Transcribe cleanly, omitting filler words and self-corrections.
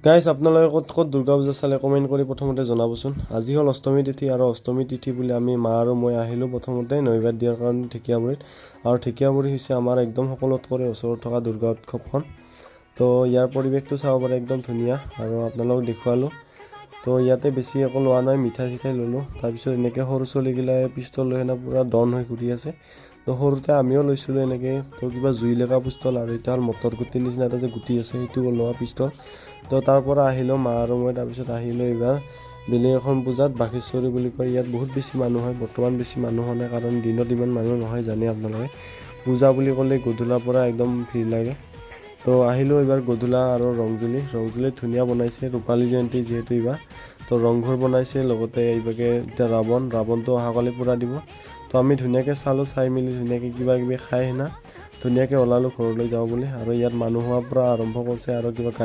Guys আপোনালোকে ক'ত ক'ত দুৰ্গা পূজা চালে কমেণ্ট কৰি প্ৰথমতে জনাবচোন। আজি হ'ল অষ্টমী তিথি আৰু অষ্টমী তিথি বুলি আমি মা আৰু মই আহিলোঁ প্ৰথমতে নৈবেদ্য দিয়াৰ কাৰণে ঢেকীয়াবাৰীত। আৰু ঢেকীয়াবাৰী হৈছে আমাৰ একদম সকলোতকৈ ওচৰত থকা দুৰ্গা উৎসৱখন। তো ইয়াৰ পৰিৱেশটো চাব পাৰে, একদম ধুনীয়া আৰু আপোনালোকক দেখুৱালোঁ। তো ইয়াতে বেছি একো লোৱা নাই, মিঠাই চিঠাই ল'লোঁ। তাৰপিছত এনেকৈ সৰু ছোৱালীগিলাই পিষ্টল লৈ সেনে পূৰা ডন হৈ ঘূৰি আছে। তো সৰুতে আমিও লৈছিলোঁ এনেকৈ। তো কিবা জুই লগা পিষ্টল আৰু এটা হ'ল মটৰ গুটিৰ নিচিনা এটা যে গুটি আছে সেইটো লোৱা পিষ্টল। তো তাৰ পৰা আহিলোঁ মা আৰু মই। তাৰপিছত আহিলোঁ এইবাৰ বেলেগ এখন পূজাত, বাঘেশ্বৰী বুলি কয়। ইয়াত বহুত বেছি মানুহ হয়, বৰ্তমান বেছি মানুহ হোৱা নাই কাৰণ দিনত ইমান মানুহ নহয়, জানে আপোনালোকে। পূজা বুলি ক'লে গধূলাৰ পৰা একদম ভিৰ লাগে। তো আহিলোঁ এইবাৰ গধূলা আৰু ৰংজুলিত ধুনীয়া বনাইছে, ৰূপালী জয়ন্তী যিহেতু এইবাৰ। তো ৰংঘৰ বনাইছে, লগতে এইভাগে এতিয়া ৰাৱণটো অহাকালি পূৰা দিব। তো আমি ধুনীয়াকৈ চালোঁ, চাই মেলি ধুনীয়াকৈ কিবা কিবি খাই ধুনীয়াকৈ ওলালোঁ ঘৰলৈ যাওঁ বুলি। আৰু ইয়াত মানুহ হোৱাৰ পৰা আৰম্ভ কৰিছে আৰু কিবা